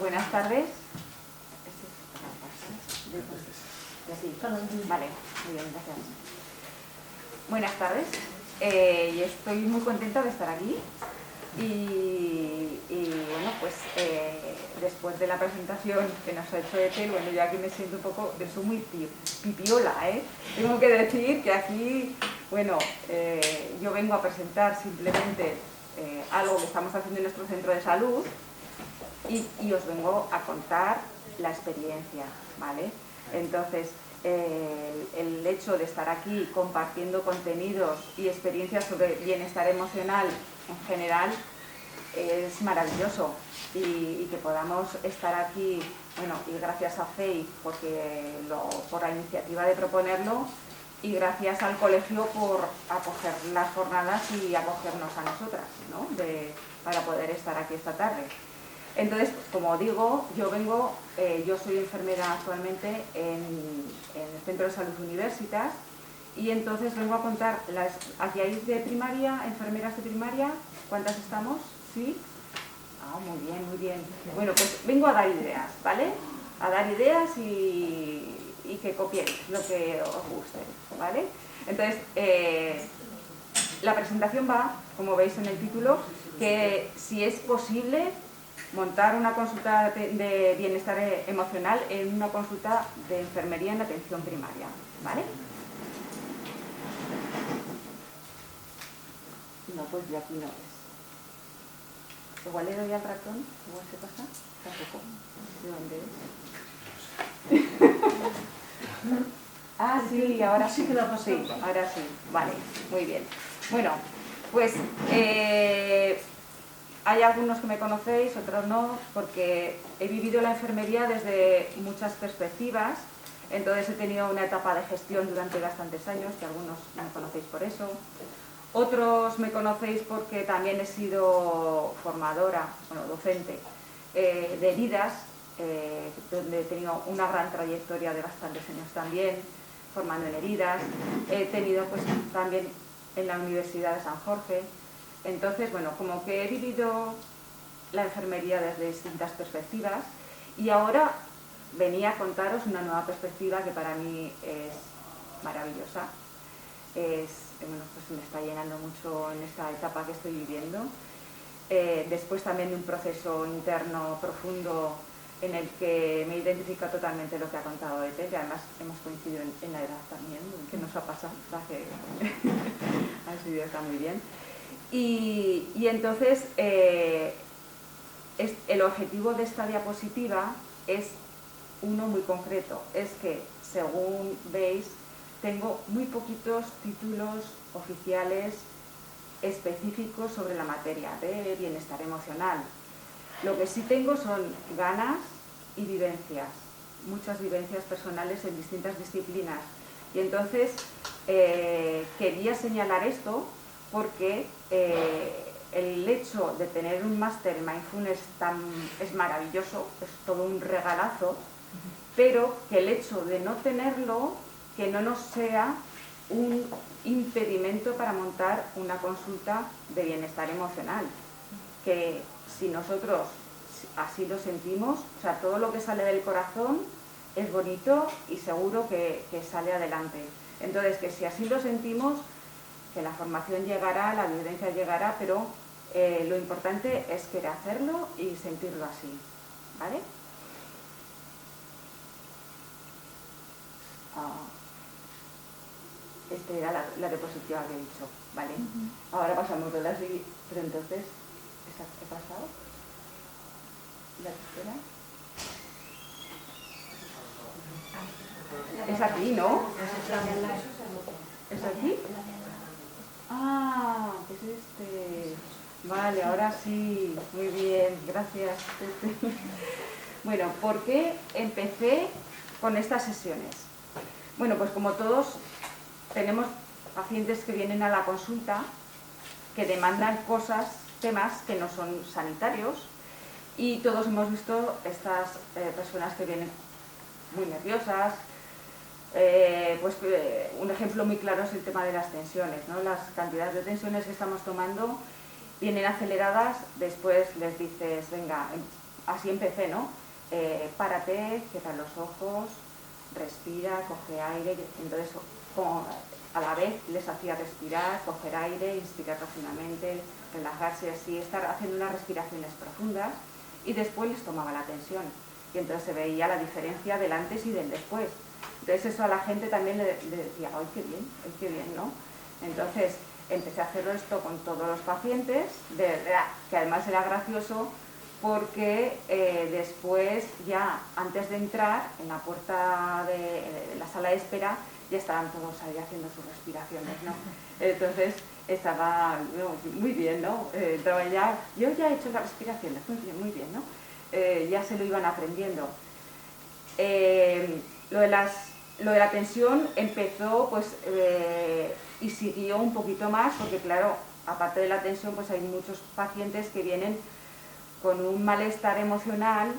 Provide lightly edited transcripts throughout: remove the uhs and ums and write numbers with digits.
Buenas tardes. Vale, muy bien, gracias. Buenas tardes. Y estoy muy contenta de estar aquí. Y bueno, pues después de la presentación que nos ha hecho Ethel, bueno, yo aquí me siento un poco, soy muy pipiola, ¿eh? Tengo que decir que aquí, bueno, yo vengo a presentar simplemente algo que estamos haciendo en nuestro centro de salud y os vengo a contar la experiencia, ¿vale? Entonces, el hecho de estar aquí compartiendo contenidos y experiencias sobre bienestar emocional en general es maravilloso y que podamos estar aquí, bueno, y gracias a Faith por la iniciativa de proponerlo y gracias al colegio por acoger las jornadas y acogernos a nosotras, ¿no? Para poder estar aquí esta tarde. Entonces, como digo, yo soy enfermera actualmente en el Centro de Salud Universitas y entonces vengo a contar, ¿aquí hay de primaria, enfermeras de primaria? ¿Cuántas estamos? ¿Sí? Ah, muy bien, muy bien. Bueno, pues vengo a dar ideas, ¿vale? A dar ideas y que copiéis lo que os guste, ¿vale? Entonces, la presentación va, como veis en el título, que si es posible montar una consulta de bienestar emocional en una consulta de enfermería en atención primaria, ¿vale? No, pues de aquí no es. Igual le doy al ratón, igual se pasa, tampoco. ¿De dónde es? Ah, sí, ahora sí que lo pasé. Sí, ahora sí, vale, muy bien. Bueno, pues hay algunos que me conocéis, otros no, porque he vivido la enfermería desde muchas perspectivas. Entonces he tenido una etapa de gestión durante bastantes años, que algunos me conocéis por eso. Otros me conocéis porque también he sido formadora, bueno, docente de heridas, donde he tenido una gran trayectoria de bastantes años también, formando en heridas. He tenido pues también en la Universidad de San Jorge. Entonces, bueno, como que he vivido la enfermería desde distintas perspectivas y ahora venía a contaros una nueva perspectiva que para mí es maravillosa. Bueno, pues me está llenando mucho en esta etapa que estoy viviendo. Después también de un proceso interno profundo en el que me identifica totalmente lo que ha contado Ethel, que además hemos coincidido en la edad también, que nos ha pasado, ha sido, está muy bien. Y entonces el objetivo de esta diapositiva es uno muy concreto, es que según veis tengo muy poquitos títulos oficiales específicos sobre la materia de bienestar emocional. Lo que sí tengo son ganas y vivencias, muchas vivencias personales en distintas disciplinas. Y entonces quería señalar esto porque el hecho de tener un máster en Mindfulness es maravilloso, es todo un regalazo, pero que el hecho de no tenerlo, que no nos sea un impedimento para montar una consulta de bienestar emocional. Que si nosotros así lo sentimos, o sea, todo lo que sale del corazón es bonito y seguro que sale adelante. Entonces, que si así lo sentimos, que la formación llegará, la vivencia llegará, pero lo importante es querer hacerlo y sentirlo así, ¿vale? Esta era la diapositiva que he dicho, ¿vale? Ahora pasamos de las... Pero entonces, ¿he pasado? ¿La tercera? Es aquí, ¿no? ¿Es aquí? Ah, pues este... Vale, ahora sí, muy bien, gracias. Bueno, ¿por qué empecé con estas sesiones? Bueno, pues como todos tenemos pacientes que vienen a la consulta que demandan temas que no son sanitarios y todos hemos visto estas personas que vienen muy nerviosas. Un ejemplo muy claro es el tema de las tensiones, ¿no? Las cantidades de tensiones que estamos tomando vienen aceleradas, después les dices, venga, así empecé, ¿no? Párate, cierra los ojos, respira, coge aire. Entonces, a la vez les hacía respirar, coger aire, inspirar profundamente, relajarse así, estar haciendo unas respiraciones profundas, y después les tomaba la tensión. Y entonces se veía la diferencia del antes y del después. Entonces eso a la gente también le decía, ¡ay, qué bien, ¿no? Entonces empecé a hacerlo esto con todos los pacientes, que además era gracioso porque después ya antes de entrar en la puerta de la sala de espera ya estaban todos ahí haciendo sus respiraciones, ¿no? Entonces estaba muy bien, ¿no? Entraba ya, yo ya he hecho las respiraciones, muy bien, ¿no? Ya se lo iban aprendiendo. Lo de la tensión empezó pues y siguió un poquito más, porque claro, aparte de la tensión pues hay muchos pacientes que vienen con un malestar emocional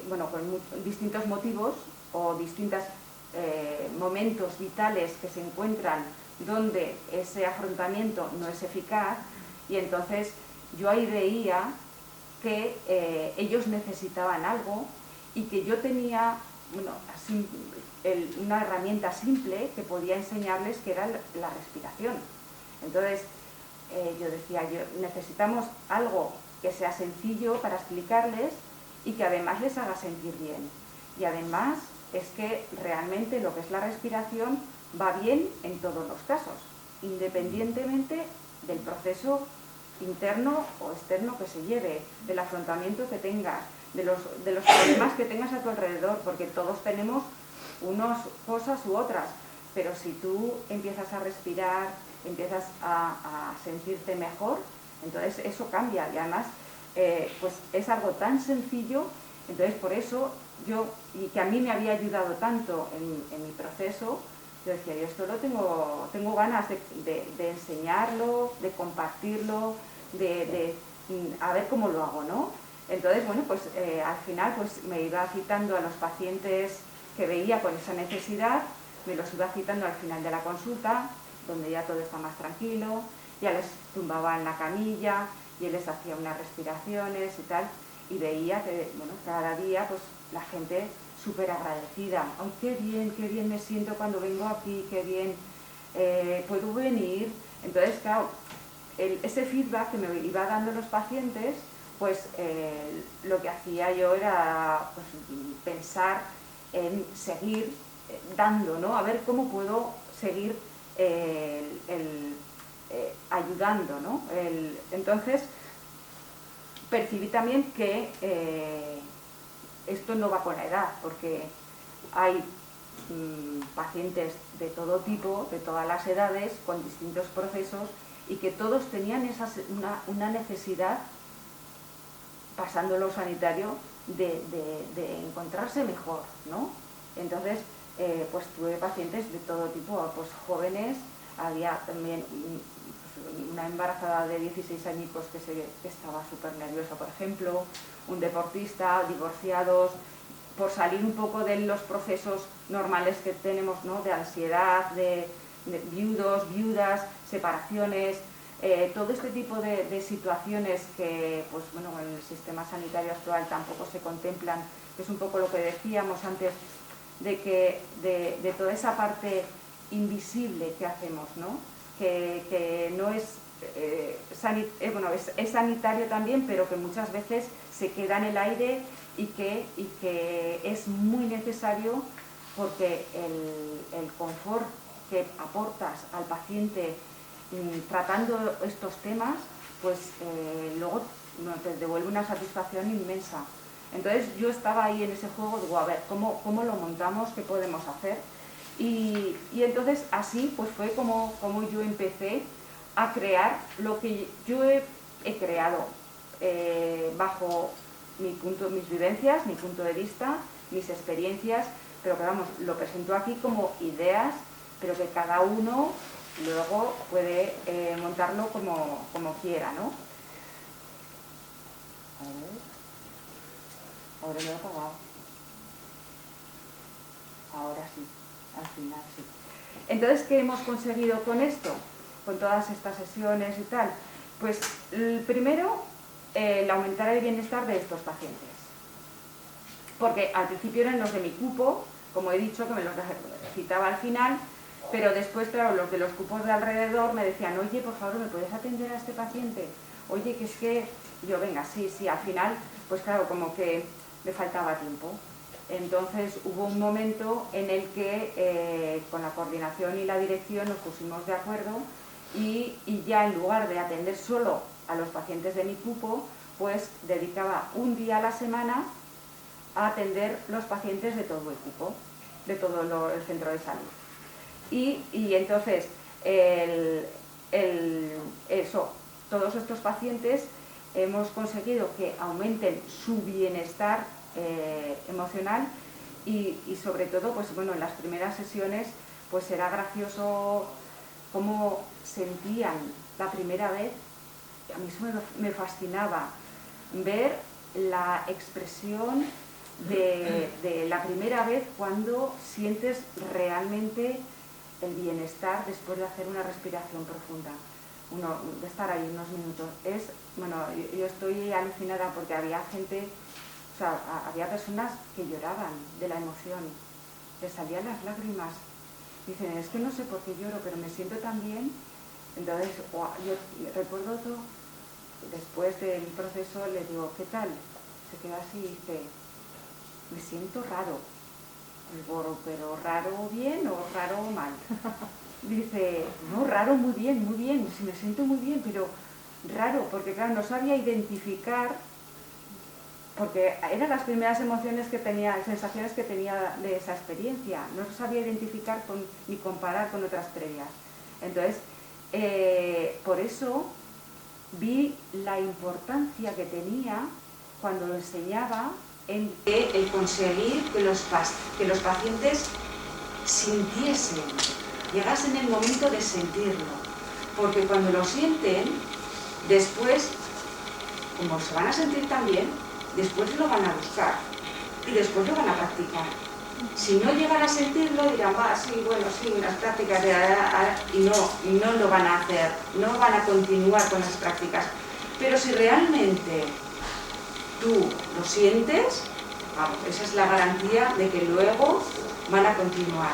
bueno, con distintos motivos o distintos momentos vitales que se encuentran donde ese afrontamiento no es eficaz, y entonces yo ahí veía que ellos necesitaban algo y que yo tenía una herramienta simple que podía enseñarles, que era la respiración. Entonces yo decía, necesitamos algo que sea sencillo para explicarles y que además les haga sentir bien. Y además es que realmente lo que es la respiración va bien en todos los casos, independientemente del proceso interno o externo que se lleve, del afrontamiento que tengas, de los problemas que tengas a tu alrededor, porque todos tenemos unas cosas u otras, pero si tú empiezas a respirar, empiezas a sentirte mejor, entonces eso cambia. Y además pues es algo tan sencillo. Entonces por eso yo, y que a mí me había ayudado tanto en mi proceso, yo decía, yo esto lo tengo ganas de enseñarlo, de compartirlo, a ver cómo lo hago, ¿no? Entonces, bueno, pues al final pues me iba citando a los pacientes que veía con esa necesidad, me los iba citando al final de la consulta, donde ya todo está más tranquilo, ya les tumbaba en la camilla y les hacía unas respiraciones y tal, y veía que, bueno, cada día pues la gente súper agradecida. ¡Ay, qué bien me siento cuando vengo aquí, qué bien, puedo venir! Entonces, claro, ese feedback que me iba dando los pacientes, pues lo que hacía yo era pues, pensar en seguir dando, ¿no? A ver cómo puedo seguir ayudando, ¿no? Entonces, percibí también que esto no va con la edad, porque hay pacientes de todo tipo, de todas las edades, con distintos procesos, y que todos tenían una necesidad, pasando lo sanitario, de encontrarse mejor, ¿no? Entonces, pues tuve pacientes de todo tipo, pues jóvenes, había también una embarazada de 16 añicos que estaba súper nerviosa, por ejemplo, un deportista, divorciados, por salir un poco de los procesos normales que tenemos, ¿no? De ansiedad, de viudos, viudas, separaciones, todo este tipo de situaciones que, pues bueno, en el sistema sanitario actual tampoco se contemplan, que es un poco lo que decíamos antes, de toda esa parte invisible que hacemos, ¿no? Que no es, es sanitario también, pero que muchas veces se queda en el aire y que es muy necesario, porque el confort que aportas al paciente tratando estos temas, pues luego te devuelve una satisfacción inmensa. Entonces yo estaba ahí en ese juego, digo, a ver, ¿cómo lo montamos? ¿Qué podemos hacer? Y entonces así pues fue como yo empecé a crear lo que yo he creado bajo mis vivencias, mi punto de vista, mis experiencias, pero que vamos, lo presento aquí como ideas, pero que cada uno luego puede montarlo como quiera, ¿no? A ver. Ahora me lo he apagado. Ahora sí, al final sí. Entonces, ¿qué hemos conseguido con esto? Con todas estas sesiones y tal. Pues el primero, el aumentar el bienestar de estos pacientes. Porque al principio eran los de mi cupo, como he dicho, que me los citaba al final, pero después, claro, los de los cupos de alrededor me decían, oye, por favor, ¿me puedes atender a este paciente? Oye, que es que... Yo, venga, sí, al final, pues claro, como que me faltaba tiempo. Entonces hubo un momento en el que con la coordinación y la dirección nos pusimos de acuerdo y ya en lugar de atender solo a los pacientes de mi cupo, pues dedicaba un día a la semana a atender los pacientes de todo el cupo, de todo el centro de salud. Y entonces, todos estos pacientes hemos conseguido que aumenten su bienestar emocional y sobre todo, pues bueno, en las primeras sesiones pues era gracioso cómo sentían la primera vez. A mí eso me fascinaba ver la expresión de la primera vez cuando sientes realmente el bienestar después de hacer una respiración profunda. De estar ahí unos minutos. Bueno, yo estoy alucinada porque había gente, o sea, había personas que lloraban de la emoción, les salían las lágrimas. Dicen, es que no sé por qué lloro, pero me siento tan bien. Entonces, yo recuerdo todo, después del proceso le digo, ¿qué tal? Se queda así y dice, me siento raro. Digo, pero ¿raro bien o raro mal? Dice, no, raro muy bien, sí, me siento muy bien, pero raro, porque claro, no sabía identificar, porque eran las primeras emociones que tenía, sensaciones que tenía de esa experiencia, no sabía identificar ni comparar con otras previas. Entonces, por eso vi la importancia que tenía cuando lo enseñaba en el conseguir que los pacientes sintiesen, llegasen en el momento de sentirlo, porque cuando lo sienten, después, como se van a sentir también, después lo van a buscar y después lo van a practicar. Si no llegan a sentirlo, dirán, sí, bueno, sí, unas prácticas y no lo van a hacer, no van a continuar con las prácticas. Pero si realmente tú lo sientes, vamos, esa es la garantía de que luego van a continuar.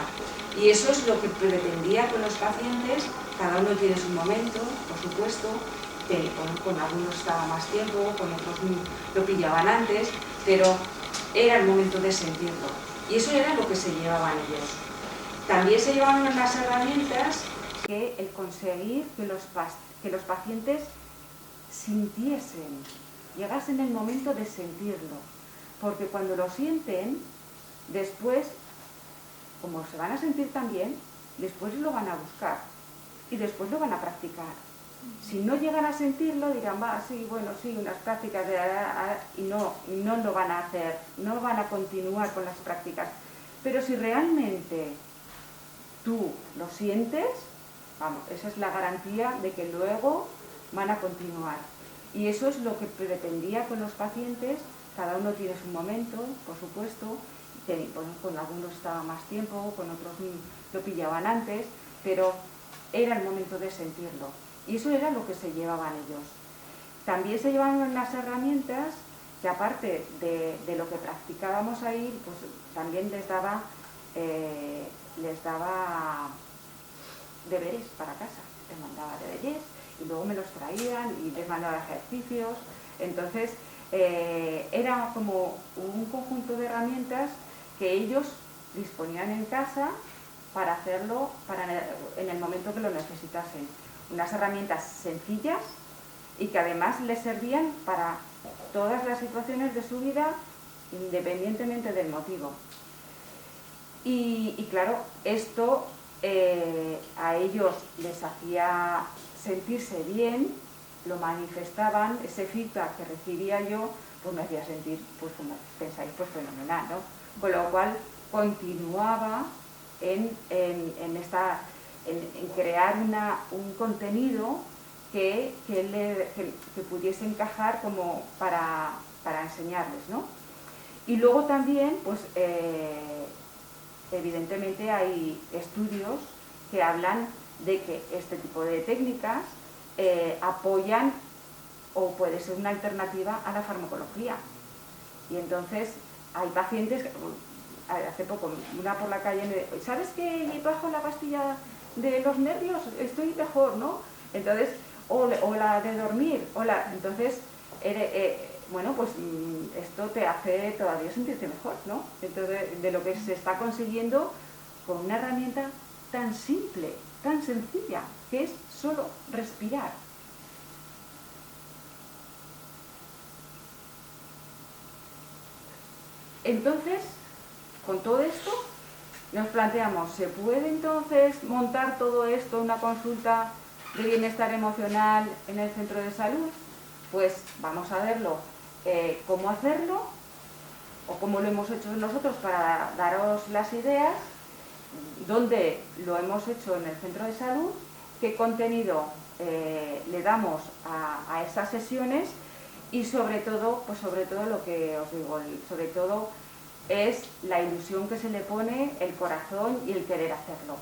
Y eso es lo que pretendía con los pacientes. Cada uno tiene su momento, por supuesto, con algunos estaba más tiempo, con otros lo pillaban antes, pero era el momento de sentirlo. Y eso era lo que se llevaban ellos. También se llevaban unas herramientas que el conseguir que los pacientes sintiesen, llegasen en el momento de sentirlo. Porque cuando lo sienten, después, como se van a sentir también, después lo van a buscar y después lo van a practicar. Si no llegan a sentirlo, dirán, sí, bueno, sí, unas prácticas y no lo van a hacer, no van a continuar con las prácticas. Pero si realmente tú lo sientes, vamos, esa es la garantía de que luego van a continuar. Y eso es lo que pretendía con los pacientes. Cada uno tiene su momento, por supuesto, con algunos estaba más tiempo, con otros lo pillaban antes, pero era el momento de sentirlo. Y eso era lo que se llevaban ellos. También se llevaban unas herramientas que, aparte de lo que practicábamos ahí, pues también les daba deberes para casa. Les mandaba deberes y luego me los traían y les mandaba ejercicios. Entonces, era como un conjunto de herramientas que ellos disponían en casa para hacerlo en el momento que lo necesitasen. Unas herramientas sencillas y que además les servían para todas las situaciones de su vida, independientemente del motivo. Y claro, esto a ellos les hacía sentirse bien, lo manifestaban, ese feedback que recibía yo, pues me hacía sentir, pues como pensáis, pues fenomenal, ¿no? Con lo cual continuaba en crear un contenido que pudiese encajar como para enseñarles, ¿no? Y luego también, pues evidentemente hay estudios que hablan de que este tipo de técnicas apoyan o puede ser una alternativa a la farmacología. Y entonces hay pacientes, hace poco, una por la calle me dijo, ¿sabes que bajo la pastilla de los nervios? Estoy mejor, ¿no? Entonces, o la de dormir, entonces, bueno, pues esto te hace todavía sentirte mejor, ¿no? Entonces, de lo que se está consiguiendo con una herramienta tan simple, tan sencilla, que es solo respirar. Entonces, con todo esto, nos planteamos, ¿se puede entonces montar todo esto, una consulta de bienestar emocional en el centro de salud? Pues vamos a verlo, cómo hacerlo, o cómo lo hemos hecho nosotros para daros las ideas, dónde lo hemos hecho en el centro de salud, qué contenido le damos a esas sesiones y sobre todo, pues sobre todo lo que os digo, sobre todo es la ilusión que se le pone, el corazón y el querer hacerlo.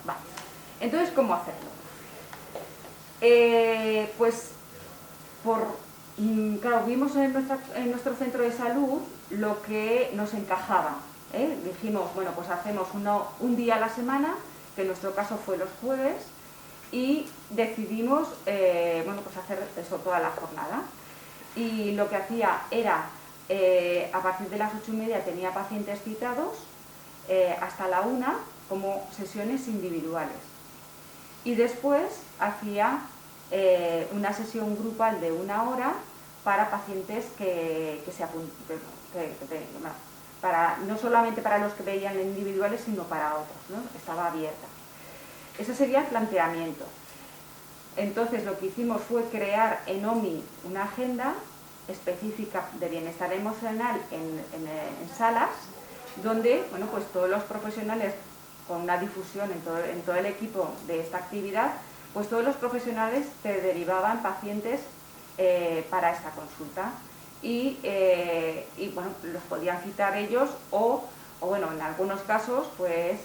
Vale. Entonces, ¿cómo hacerlo? Pues, claro, vimos en nuestro centro de salud lo que nos encajaba. Dijimos, bueno, pues hacemos un día a la semana, que en nuestro caso fue los jueves, y decidimos, bueno, pues hacer eso toda la jornada. Y lo que hacía era, a partir de las 8:30 tenía pacientes citados, hasta la 1 como sesiones individuales. Y después hacía una sesión grupal de 1 hora para pacientes que se apuntan, no solamente para los que veían individuales, sino para otros, ¿no? Estaba abierta. Ese sería el planteamiento. Entonces lo que hicimos fue crear en OMI una agenda específica de bienestar emocional en salas, donde, bueno, pues todos los profesionales, con una difusión en todo el equipo de esta actividad, pues todos los profesionales te derivaban pacientes para esta consulta y bueno, los podían citar ellos o bueno, en algunos casos, pues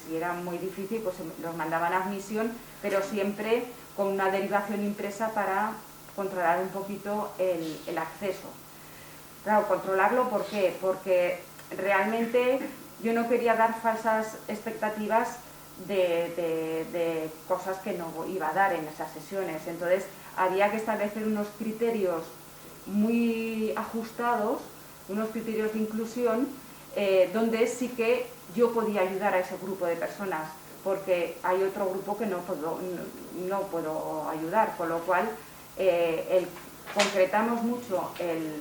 si era muy difícil, pues los mandaban a admisión, pero siempre con una derivación impresa para controlar un poquito el acceso. Claro, controlarlo, ¿por qué? Porque realmente yo no quería dar falsas expectativas de cosas que no iba a dar en esas sesiones. Entonces, había que establecer unos criterios muy ajustados, unos criterios de inclusión, donde sí que yo podía ayudar a ese grupo de personas, porque hay otro grupo que no puedo ayudar, con lo cual concretamos mucho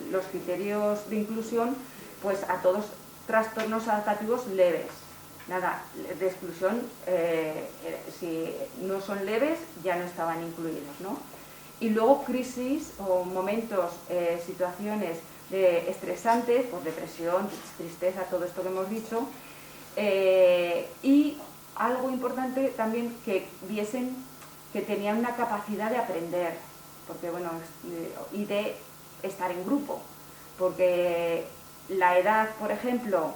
los criterios de inclusión, pues a todos trastornos adaptativos leves. Nada, de exclusión, si no son leves, ya no estaban incluidos, ¿no? Y luego crisis o momentos, situaciones estresantes, pues depresión, tristeza, todo esto que hemos dicho, y algo importante también, que viesen que tenían una capacidad de aprender, porque bueno, y de estar en grupo, porque la edad, por ejemplo,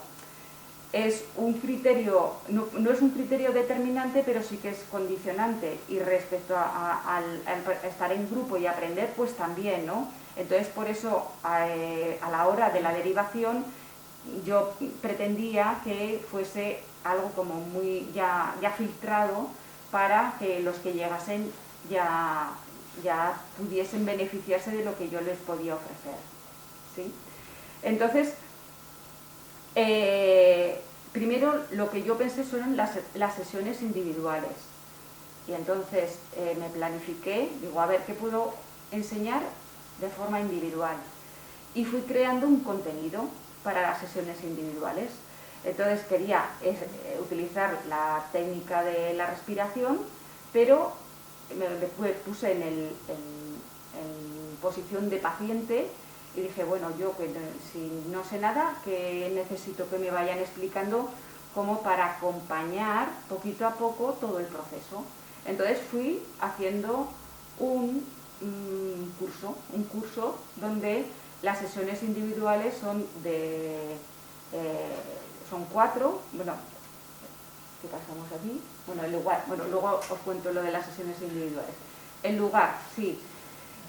es un criterio, no es un criterio determinante, pero sí que es condicionante, y respecto al estar en grupo y aprender, pues también, ¿no? Entonces, por eso, a la hora de la derivación, yo pretendía que fuese algo como muy ya filtrado, para que los que llegasen ya pudiesen beneficiarse de lo que yo les podía ofrecer, ¿sí? Entonces, primero lo que yo pensé fueron las sesiones individuales, y entonces me planifiqué, digo, a ver, ¿qué puedo enseñar de forma individual? Y fui creando un contenido para las sesiones individuales. Entonces quería utilizar la técnica de la respiración, pero me puse en posición de paciente y dije, bueno, yo si no sé nada, que necesito que me vayan explicando, como para acompañar poquito a poco todo el proceso. Entonces fui haciendo un curso donde las sesiones individuales son 4, bueno, ¿qué pasamos aquí? Bueno, luego os cuento lo de las sesiones individuales. El lugar, sí.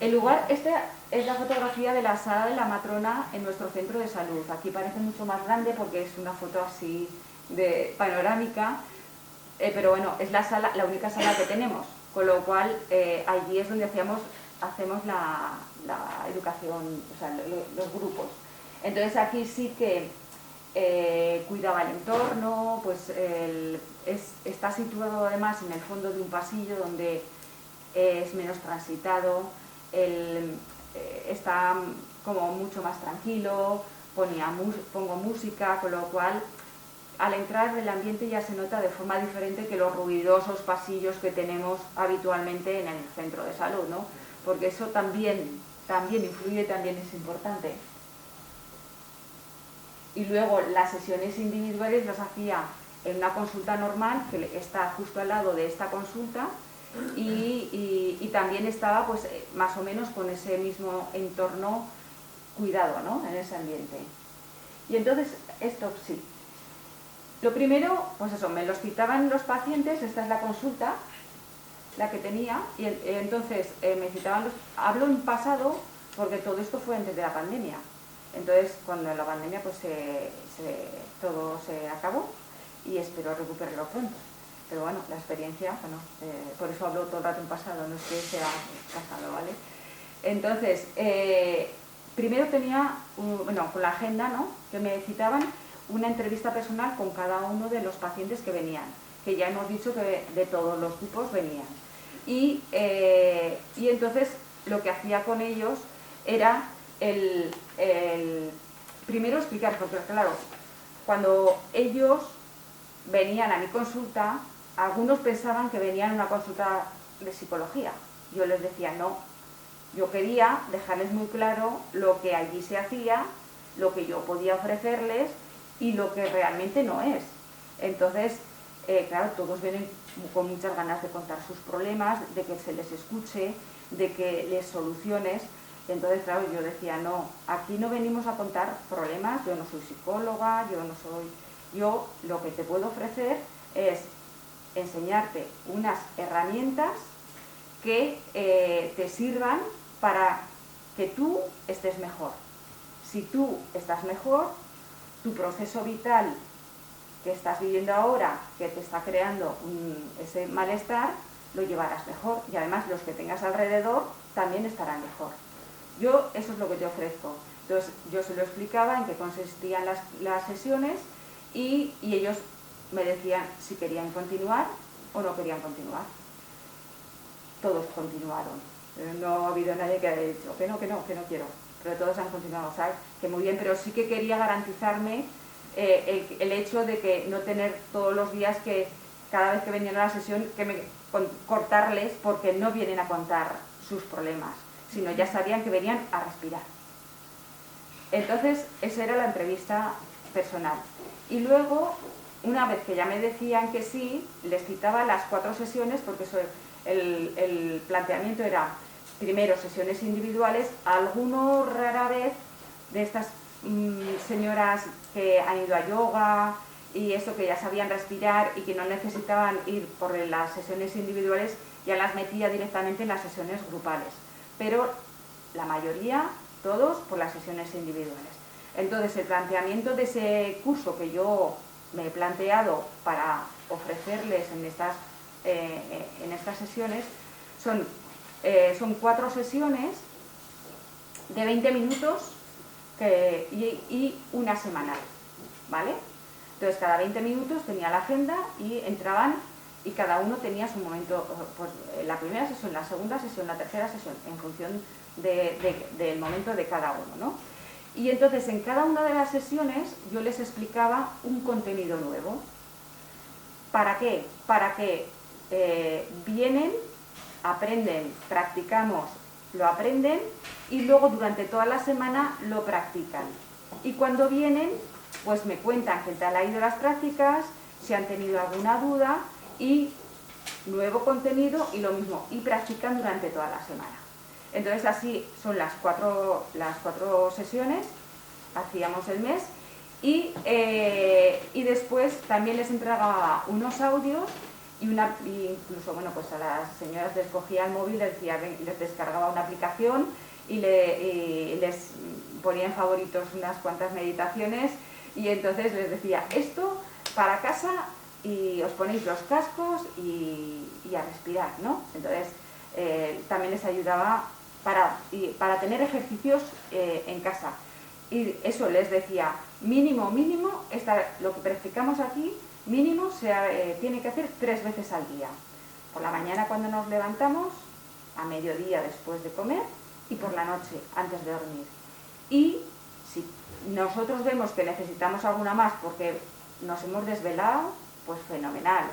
El lugar, esta es la fotografía de la sala de la matrona en nuestro centro de salud. Aquí parece mucho más grande porque es una foto así de panorámica, pero bueno, es la única sala que tenemos, con lo cual allí es donde hacemos la educación, o sea, los grupos. Entonces aquí sí que cuidaba el entorno, pues está situado además en el fondo de un pasillo donde es menos transitado, está como mucho más tranquilo, pongo música, con lo cual al entrar el ambiente ya se nota de forma diferente que los ruidosos pasillos que tenemos habitualmente en el centro de salud, ¿no? Porque eso también influye, también es importante. Y luego las sesiones individuales las hacía en una consulta normal que está justo al lado de esta consulta y también estaba pues más o menos con ese mismo entorno cuidado, ¿no? En ese ambiente. Y entonces esto sí. Lo primero, pues eso, me los citaban los pacientes, esta es la consulta, la que tenía, y entonces me citaban hablo en pasado porque todo esto fue antes de la pandemia. Entonces, cuando la pandemia, pues todo se acabó y espero recuperarlo pronto. Pero bueno, la experiencia, bueno, por eso hablo todo el rato en pasado, no es que sea pasado, ¿vale? Entonces, primero tenía, con la agenda, ¿no?, que me citaban, una entrevista personal con cada uno de los pacientes que venían, que ya hemos dicho que de todos los tipos venían. Y entonces lo que hacía con ellos era primero explicar, porque claro, cuando ellos venían a mi consulta, algunos pensaban que venían a una consulta de psicología. Yo les decía no, yo quería dejarles muy claro lo que allí se hacía, lo que yo podía ofrecerles y lo que realmente no es. Entonces, claro, todos vienen con muchas ganas de contar sus problemas, de que se les escuche, de que les soluciones. Entonces, claro, yo decía, no, aquí no venimos a contar problemas, yo no soy psicóloga, yo lo que te puedo ofrecer es enseñarte unas herramientas que te sirvan para que tú estés mejor. Si tú estás mejor, tu proceso vital que estás viviendo ahora, que te está creando ese malestar, lo llevarás mejor y además los que tengas alrededor también estarán mejor. Yo eso es lo que te ofrezco. Entonces yo se lo explicaba en qué consistían las sesiones y ellos me decían si querían continuar o no querían continuar. Todos continuaron. No ha habido nadie que haya dicho que no quiero. Pero todos han continuado, ¿sabes? Que muy bien, pero sí que quería garantizarme el hecho de que no tener todos los días que cada vez que venían a la sesión cortarles porque no vienen a contar sus problemas, sino ya sabían que venían a respirar. Entonces, esa era la entrevista personal. Y luego, una vez que ya me decían que sí, les citaba las 4 sesiones, porque el planteamiento era, primero, sesiones individuales, algunos rara vez de estas señoras que han ido a yoga y eso, que ya sabían respirar y que no necesitaban ir por las sesiones individuales, ya las metía directamente en las sesiones grupales. Pero la mayoría, todos, por las sesiones individuales. Entonces, el planteamiento de ese curso que yo me he planteado para ofrecerles en estas sesiones son 4 sesiones de 20 minutos y una semanal, ¿vale? Entonces, cada 20 minutos tenía la agenda y entraban y cada uno tenía su momento, pues la primera sesión, la segunda sesión, la tercera sesión, en función del momento de cada uno, ¿no? Y entonces, en cada una de las sesiones yo les explicaba un contenido nuevo. ¿Para qué? Para que vienen, aprenden, practicamos, lo aprenden y luego durante toda la semana lo practican. Y cuando vienen, pues me cuentan qué tal ha ido las prácticas, si han tenido alguna duda y nuevo contenido y lo mismo, y practican durante toda la semana. Entonces así son las cuatro sesiones, hacíamos el mes y después también les entregaba unos audios y incluso, bueno, pues a las señoras les cogía el móvil, les descargaba una aplicación y les ponía en favoritos unas cuantas meditaciones, y entonces les decía, esto para casa, y os ponéis los cascos y a respirar, ¿no? Entonces también les ayudaba para tener ejercicios en casa. Y eso les decía, mínimo, lo que practicamos aquí, mínimo tiene que hacer 3 veces al día. Por la mañana cuando nos levantamos, a mediodía después de comer, y por la noche antes de dormir. Y si nosotros vemos que necesitamos alguna más porque nos hemos desvelado, pues fenomenal,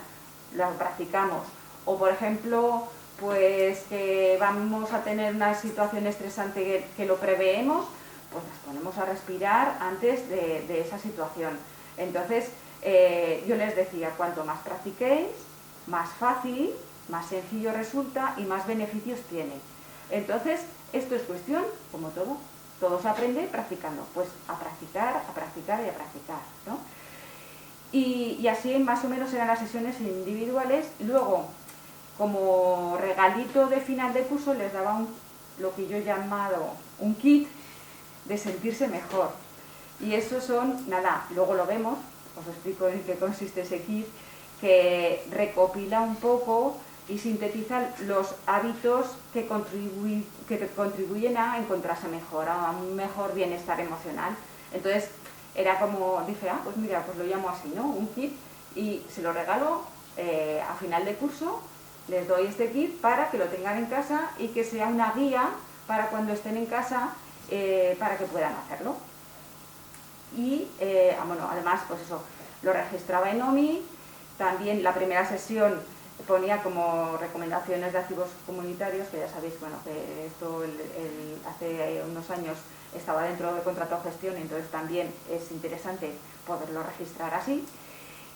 lo practicamos. O por ejemplo, pues que vamos a tener una situación estresante que lo preveemos, pues nos ponemos a respirar antes de esa situación. Entonces, yo les decía, cuanto más practiquéis, más fácil, más sencillo resulta y más beneficios tiene. Entonces, esto es cuestión, como todo se aprende practicando, pues a practicar y a practicar, ¿no? Y así más o menos eran las sesiones individuales. Luego, como regalito de final de curso, les daba lo que yo he llamado un kit de sentirse mejor. Y eso son, nada, luego lo vemos, os explico en qué consiste ese kit, que recopila un poco y sintetiza los hábitos que contribuyen a encontrarse mejor, a un mejor bienestar emocional. Entonces, era como, dije, pues mira, pues lo llamo así, ¿no? Un kit, y se lo regalo a final de curso, les doy este kit para que lo tengan en casa y que sea una guía para cuando estén en casa, para que puedan hacerlo. Y, bueno, además, pues eso, lo registraba en OMI. También la primera sesión ponía como recomendaciones de archivos comunitarios, que ya sabéis, bueno, que esto hace unos años estaba dentro de contrato de gestión, entonces también es interesante poderlo registrar así.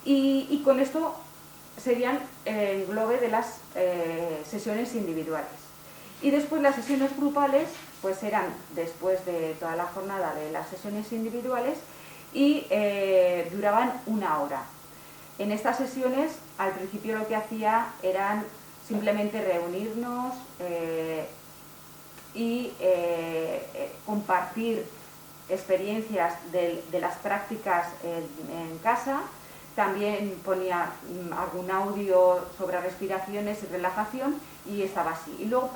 Y con esto serían el englobe de las sesiones individuales. Y después las sesiones grupales, pues eran después de toda la jornada de las sesiones individuales y duraban 1 hora. En estas sesiones, al principio lo que hacía eran simplemente reunirnos y compartir experiencias de las prácticas en casa. También ponía algún audio sobre respiraciones y relajación, y estaba así. Y luego,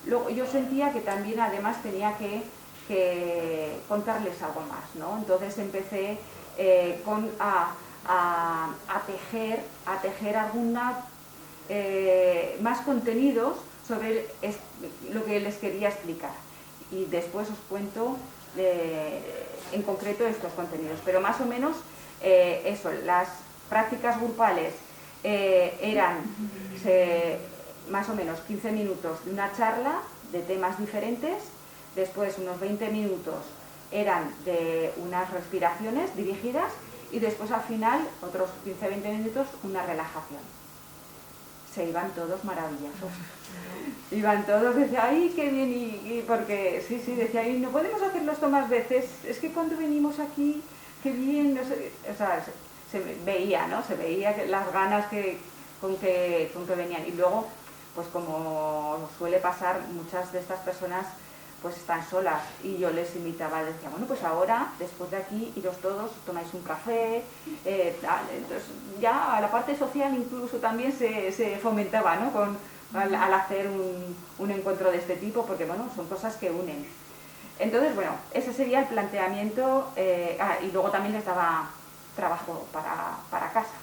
luego yo sentía que también además tenía que contarles algo más, ¿no? Entonces empecé a tejer más contenidos sobre lo que les quería explicar, y después os cuento en concreto estos contenidos, pero más o menos eso, las prácticas grupales eran más o menos 15 minutos de una charla de temas diferentes, después unos 20 minutos eran de unas respiraciones dirigidas, y después al final otros 15-20 minutos una relajación. Se iban todos maravillosos. Iban todos, decía, ¡ay, qué bien! Y porque, sí, decía, y no podemos hacerlo esto más veces, es que cuando venimos aquí, qué bien, no sé, o sea, se veía, ¿no? Se veía las ganas con que venían. Y luego, pues como suele pasar, muchas de estas personas pues están solas, y yo les invitaba, les decía, bueno, pues ahora, después de aquí, iros todos, tomáis un café, entonces ya a la parte social incluso también se fomentaba, ¿no? Al hacer un encuentro de este tipo, porque bueno, son cosas que unen. Entonces, bueno, ese sería el planteamiento, y luego también les daba trabajo para casa.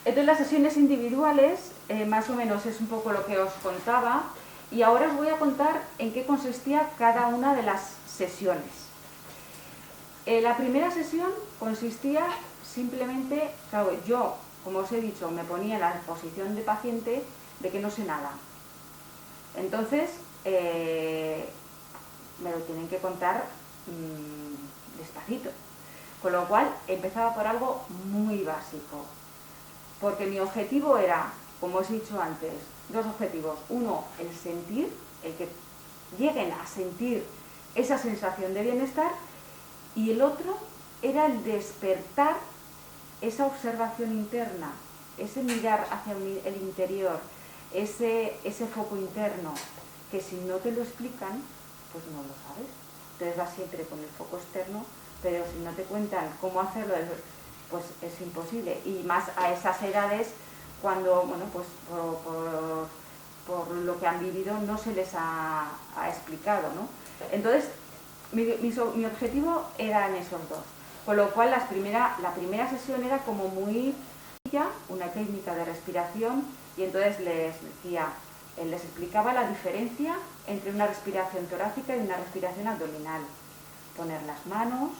Entonces las sesiones individuales, más o menos es un poco lo que os contaba, y ahora os voy a contar en qué consistía cada una de las sesiones. La primera sesión consistía simplemente, claro, yo, como os he dicho, me ponía en la posición de paciente de que no sé nada. Entonces, me lo tienen que contar despacito. Con lo cual, empezaba por algo muy básico. Porque mi objetivo era, como os he dicho antes, 2 objetivos. Uno, el sentir, el que lleguen a sentir esa sensación de bienestar, y el otro era el despertar esa observación interna, ese mirar hacia el interior, ese foco interno, que si no te lo explican, pues no lo sabes. Entonces vas siempre con el foco externo, pero si no te cuentan cómo hacerlo, pues es imposible. Y más a esas edades, cuando, bueno, pues por lo que han vivido no se les ha explicado, ¿no? Entonces, mi objetivo eran esos dos. Con lo cual, la primera sesión era como muy una técnica de respiración, y entonces les explicaba la diferencia entre una respiración torácica y una respiración abdominal. Poner las manos,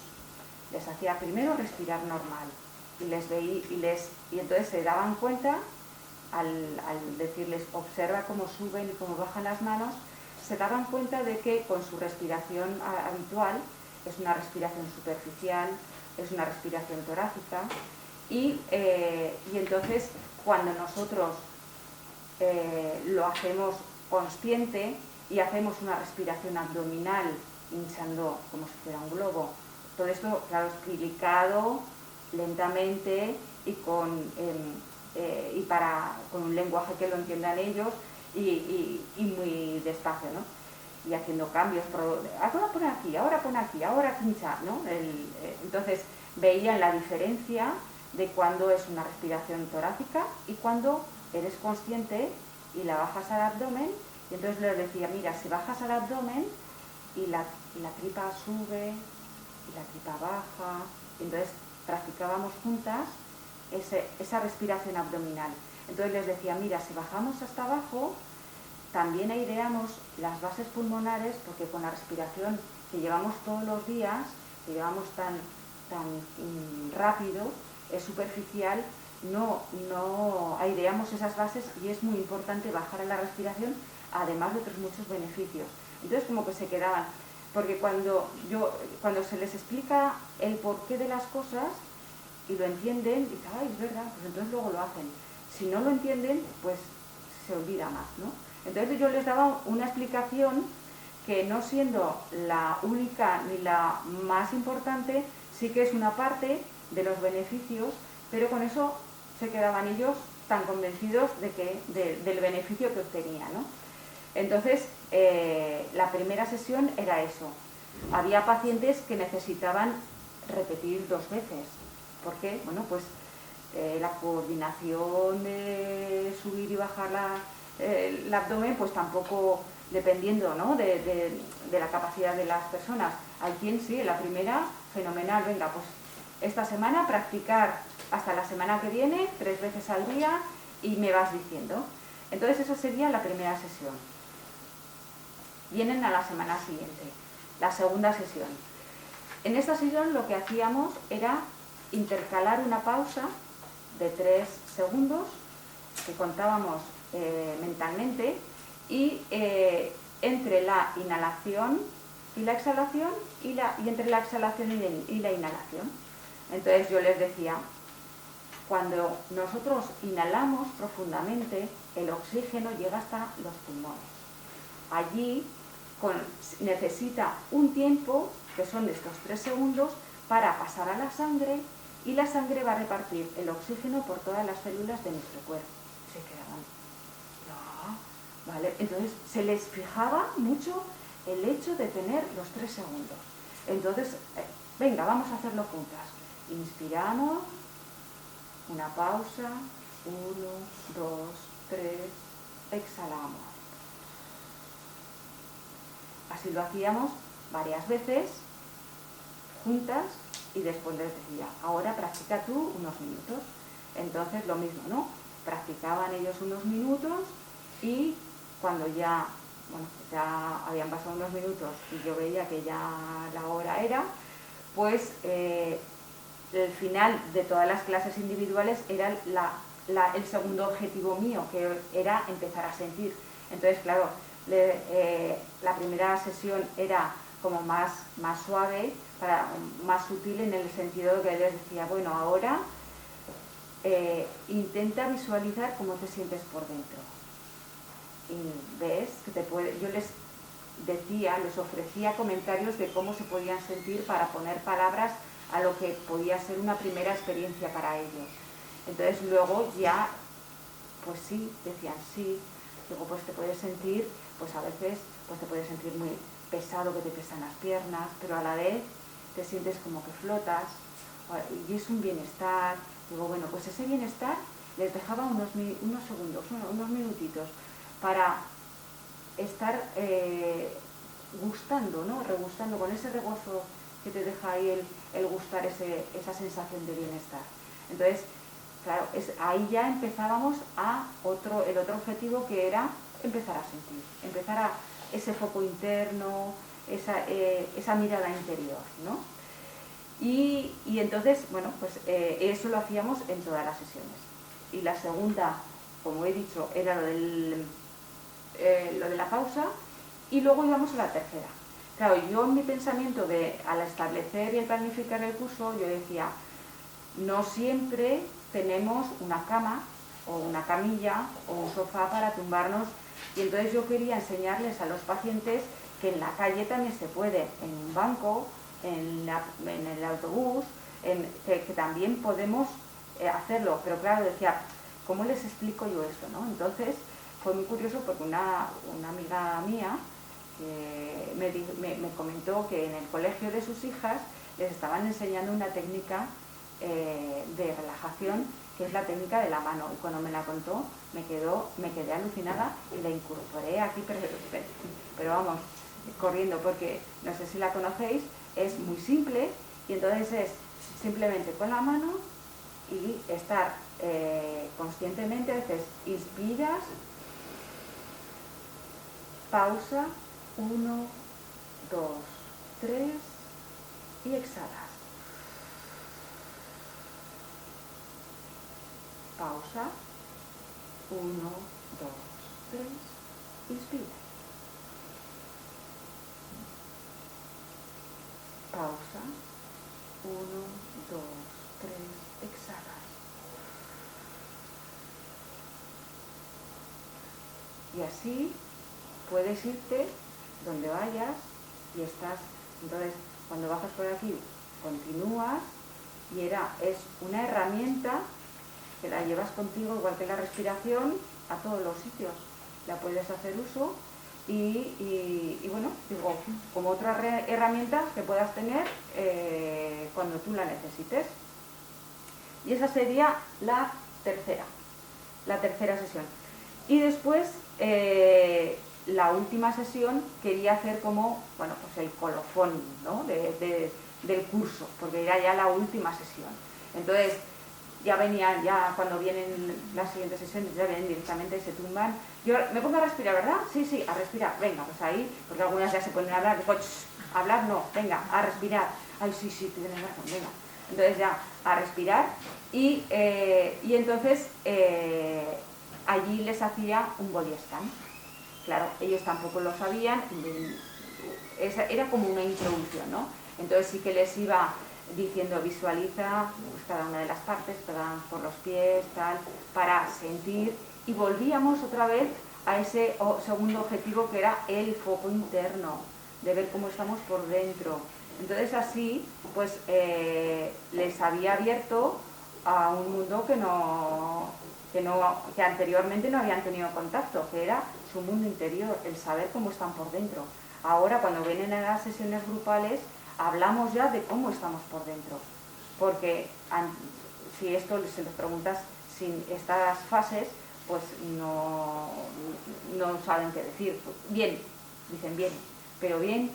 les hacía primero respirar normal y entonces se daban cuenta, al decirles observa cómo suben y cómo bajan las manos, se daban cuenta de que con su respiración habitual es una respiración superficial, es una respiración torácica, y entonces cuando nosotros lo hacemos consciente y hacemos una respiración abdominal hinchando como si fuera un globo, todo esto, claro, explicado lentamente y con un lenguaje que lo entiendan ellos y muy despacio, ¿no? Y haciendo cambios, ahora pon aquí, ahora pincha, ¿no? Entonces veían la diferencia de cuando es una respiración torácica y cuando eres consciente y la bajas al abdomen. Y entonces les decía, mira, si bajas al abdomen y la tripa sube y la tripa baja, y entonces practicábamos juntas esa respiración abdominal. Entonces les decía, mira, si bajamos hasta abajo, también aireamos las bases pulmonares, porque con la respiración que llevamos todos los días, que llevamos tan rápido, es superficial, no aireamos esas bases, y es muy importante bajar a la respiración, además de otros muchos beneficios. Entonces como que se quedaban, porque cuando se les explica el porqué de las cosas y lo entienden, dicen, ay, es verdad, pues entonces luego lo hacen. Si no lo entienden, pues se olvida más, ¿no? Entonces yo les daba una explicación que, no siendo la única ni la más importante, sí que es una parte de los beneficios, pero con eso se quedaban ellos tan convencidos del beneficio que obtenían, ¿no? Entonces, la primera sesión era eso. Había pacientes que necesitaban repetir 2 veces. ¿Por qué? Bueno, pues la coordinación de subir y bajar el abdomen, pues tampoco, dependiendo, ¿no?, de la capacidad de las personas. Hay quien sí, la primera, fenomenal, venga, pues esta semana practicar hasta la semana que viene, 3 veces al día, y me vas diciendo. Entonces esa sería la primera sesión. Vienen a la semana siguiente, la segunda sesión. En esta sesión lo que hacíamos era intercalar una pausa de 3 segundos que contábamos mentalmente, y entre la inhalación y la exhalación, y entre la exhalación y la inhalación. Entonces yo les decía, cuando nosotros inhalamos profundamente, el oxígeno llega hasta los pulmones. Allí necesita un tiempo, que son de estos 3 segundos, para pasar a la sangre, y la sangre va a repartir el oxígeno por todas las células de nuestro cuerpo. Se quedaban, no, ¿vale? Entonces se les fijaba mucho el hecho de tener los 3 segundos. Entonces, venga, vamos a hacerlo juntas. Inspiramos, una pausa, 1, 2, 3, exhalamos. Así lo hacíamos varias veces, juntas, y después les decía, ahora practica tú unos minutos. Entonces lo mismo, ¿no? Practicaban ellos unos minutos, y cuando ya habían pasado unos minutos y yo veía que ya la hora era, pues el final de todas las clases individuales era el segundo objetivo mío, que era empezar a sentir. Entonces, claro, la primera sesión era como más suave, más sutil, en el sentido de que les decía, bueno, ahora intenta visualizar cómo te sientes por dentro. Y ves que yo les decía, les ofrecía comentarios de cómo se podían sentir, para poner palabras a lo que podía ser una primera experiencia para ellos. Entonces luego ya, pues sí, decían sí, luego pues te puedes sentir, pues a veces pues te puedes sentir muy pesado, que te pesan las piernas, pero a la vez te sientes como que flotas y es un bienestar. Digo, bueno, pues ese bienestar les dejaba unos segundos, unos minutitos para estar gustando, ¿no? Regustando con ese regozo que te deja ahí el gustar esa sensación de bienestar. Entonces, claro, ahí ya empezábamos el otro objetivo, que era empezar a sentir, empezar a ese foco interno, esa mirada interior, ¿no? Y entonces, bueno, pues eso lo hacíamos en todas las sesiones. Y la segunda, como he dicho, era lo de la pausa, y luego íbamos a la tercera. Claro, yo en mi pensamiento al establecer y al planificar el curso, yo decía, no siempre tenemos una cama o una camilla o un sofá para tumbarnos, y entonces yo quería enseñarles a los pacientes que en la calle también se puede, en un banco, en el autobús, que también podemos hacerlo. Pero claro, decía, ¿cómo les explico yo esto, no? Entonces fue muy curioso porque una amiga mía me comentó que en el colegio de sus hijas les estaban enseñando una técnica de relajación, que es la técnica de la mano, y cuando me la contó me quedé alucinada y la incorporé aquí, pero vamos, corriendo, porque no sé si la conocéis, es muy simple, y entonces es simplemente con la mano y estar conscientemente. A veces inspiras, pausa, 1, 2, 3 y exhalas. Pausa, 1, 2, 3, inspira. Pausa, 1, 2, 3, exhalas. Y así puedes irte donde vayas y estás. Entonces, cuando bajas por aquí, continúas, y es una herramienta que la llevas contigo, igual que la respiración, a todos los sitios. La puedes hacer uso y bueno, digo, como otra herramienta que puedas tener cuando tú la necesites. Y esa sería la tercera sesión. Y después, la última sesión, quería hacer como, bueno, pues el colofón, ¿no? del curso, porque era ya la última sesión. Entonces, ya cuando vienen las siguientes sesiones, ya vienen directamente, se tumban. Yo me pongo a respirar, ¿verdad? Sí, a respirar. Venga, pues ahí, porque algunas ya se ponen a hablar, digo, hablar no, venga, a respirar. Ay, sí, tienes razón, venga. Entonces ya, a respirar, y entonces allí les hacía un body scan. Claro, ellos tampoco lo sabían, era como una introducción, ¿no? Entonces sí que les iba diciendo, visualiza pues, cada una de las partes, por los pies, tal, para sentir, y volvíamos otra vez a ese segundo objetivo, que era el foco interno, de ver cómo estamos por dentro. Entonces así, pues les había abierto a un mundo que anteriormente no habían tenido contacto, que era su mundo interior, el saber cómo están por dentro. Ahora, cuando vienen a las sesiones grupales, hablamos ya de cómo estamos por dentro, porque si esto se les preguntas sin estas fases, pues no saben qué decir. Bien, dicen bien, pero bien,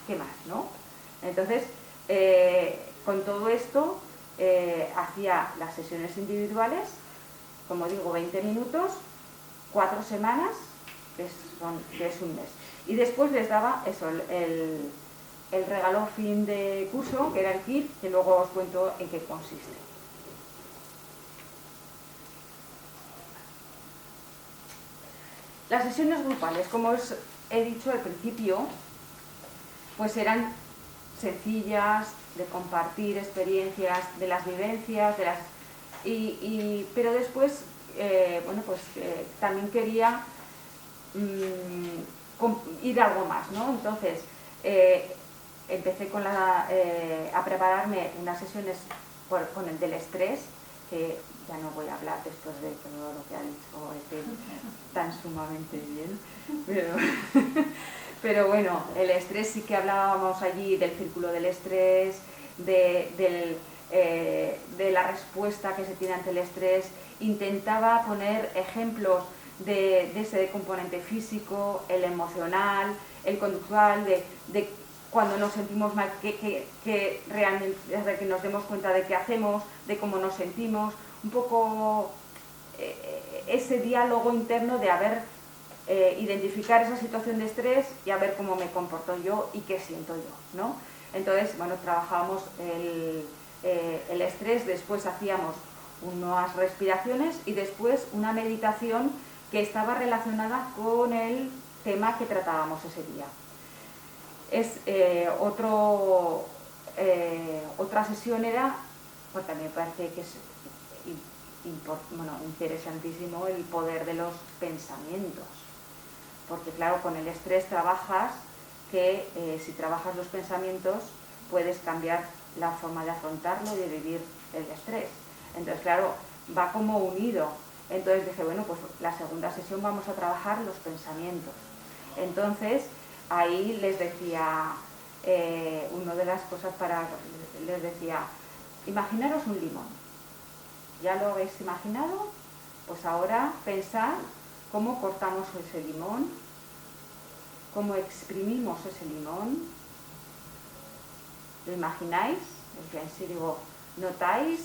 ¿qué más, no? Entonces, con todo esto, hacía las sesiones individuales, como digo, 20 minutos, 4 semanas, que es un mes. Y después les daba eso, el regalo fin de curso, que era el kit, que luego os cuento en qué consiste. Las sesiones grupales, como os he dicho al principio, pues eran sencillas, de compartir experiencias, de las vivencias, pero después, bueno, pues también quería ir a algo más, ¿no? Entonces, empecé a prepararme unas sesiones con el del estrés, que ya no voy a hablar después de todo lo que ha dicho Ethel tan sumamente bien, pero bueno, el estrés sí que hablábamos allí del círculo del estrés, de la respuesta que se tiene ante el estrés. Intentaba poner ejemplos de ese componente físico, el emocional, el conductual, de cuando nos sentimos mal, que realmente, desde que nos demos cuenta de qué hacemos, de cómo nos sentimos, un poco ese diálogo interno de identificar esa situación de estrés y a ver cómo me comporto yo y qué siento yo, ¿no? Entonces, bueno, trabajábamos el estrés, después hacíamos unas respiraciones y después una meditación que estaba relacionada con el tema que tratábamos ese día. Otra sesión era, porque a mí me parece que es interesantísimo el poder de los pensamientos, porque claro, con el estrés trabajas que si trabajas los pensamientos puedes cambiar la forma de afrontarlo y de vivir el estrés. Entonces claro, va como unido. Entonces dije, bueno, pues la segunda sesión vamos a trabajar los pensamientos. Entonces ahí les decía, una de las cosas les decía, imaginaros un limón. ¿Ya lo habéis imaginado? Pues ahora pensad cómo cortamos ese limón, cómo exprimimos ese limón. ¿Lo imagináis? Decía, sí, digo, ¿notáis